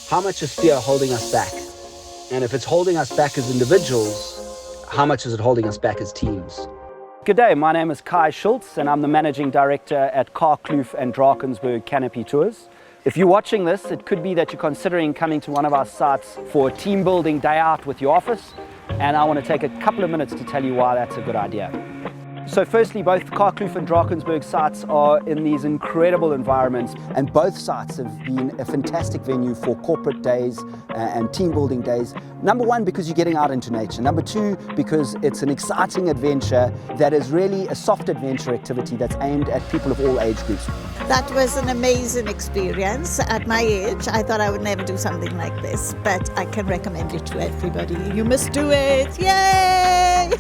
How much is fear holding us back? And if it's holding us back as individuals, how much is it holding us back as teams? Good day, my name is Kai Schultz and I'm the Managing Director at Karkloof and Drakensburg Canopy Tours. If you're watching this, it could be that you're considering coming to one of our sites for a team building day out with your office, and I want to take a couple of minutes to tell you why that's a good idea. So firstly, both Karkloof and Drakensburg sites are in these incredible environments, and both sites have been a fantastic venue for corporate days and team building days. Number one, because you're getting out into nature. Number two, because it's an exciting adventure that is really a soft adventure activity that's aimed at people of all age groups. That was an amazing experience. At my age, I thought I would never do something like this, but I can recommend it to everybody. You must do it, yay!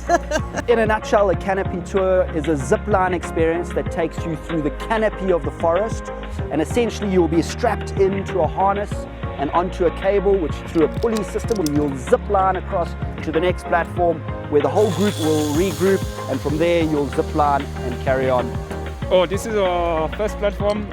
In a nutshell, a canopy tour is a zip line experience that takes you through the canopy of the forest, and essentially you'll be strapped into a harness and onto a cable, which through a pulley system, and you'll zip line across to the next platform where the whole group will regroup, and from there you'll zip line and carry on. Oh, this is our first platform.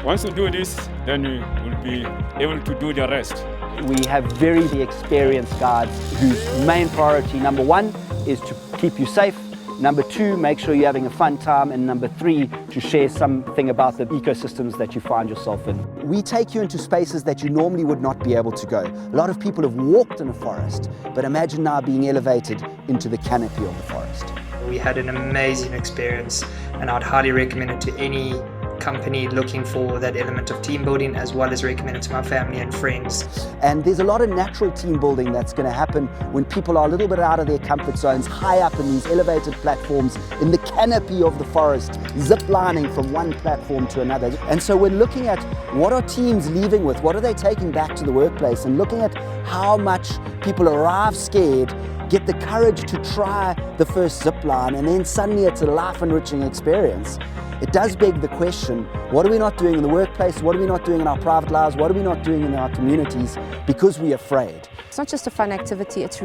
Once you do this, then you will be able to do the rest. We have very experienced guides whose main priority, number one, is to keep you safe. Number two, make sure you're having a fun time. And number three, to share something about the ecosystems that you find yourself in. We take you into spaces that you normally would not be able to go. A lot of people have walked in a forest, but imagine now being elevated into the canopy of the forest. We had an amazing experience, and I'd highly recommend it to any company looking for that element of team building, as well as recommend it to my family and friends. And there's a lot of natural team building that's going to happen when people are a little bit out of their comfort zones, high up in these elevated platforms in the canopy of the forest, zip lining from one platform to another. And so we're looking at what are teams leaving with, what are they taking back to the workplace, and looking at how much people arrive scared, get the courage to try the first zip line, and then suddenly it's a life-enriching experience. It does beg the question, what are we not doing in the workplace? What are we not doing in our private lives? What are we not doing in our communities because we're afraid? It's not just a fun activity, it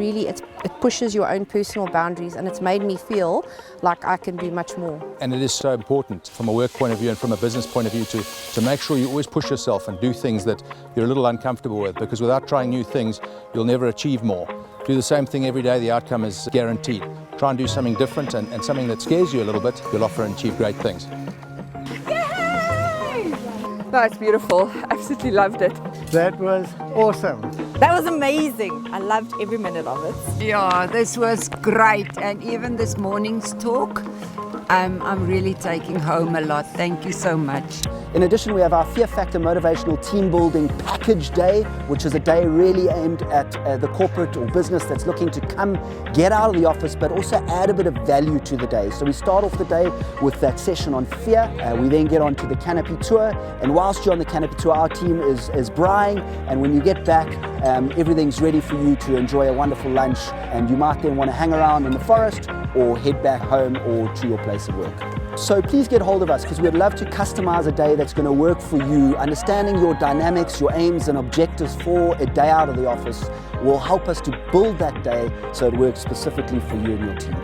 pushes your own personal boundaries, and it's made me feel like I can do much more. And it is so important from a work point of view and from a business point of view to make sure you always push yourself and do things that you're a little uncomfortable with, because without trying new things, you'll never achieve more. Do the same thing every day, the outcome is guaranteed. Try and do something different and something that scares you a little bit, you'll offer and achieve great things. No, it's beautiful. Absolutely loved it. That was awesome. That was amazing. I loved every minute of it. Yeah, this was great. And even this morning's talk, I'm really taking home a lot. Thank you so much. In addition, we have our Fear Factor Motivational Team Building Package Day, which is a day really aimed at the corporate or business that's looking to come get out of the office, but also add a bit of value to the day. So we start off the day with that session on fear. We then get on to the canopy tour, and whilst you're on the canopy tour, our team is braaiing, and when you get back, everything's ready for you to enjoy a wonderful lunch, and you might then want to hang around in the forest or head back home or to your place of work. So please get hold of us, because we'd love to customize a day that's going to work for you. Understanding your dynamics, your aims and objectives for a day out of the office will help us to build that day so it works specifically for you and your team.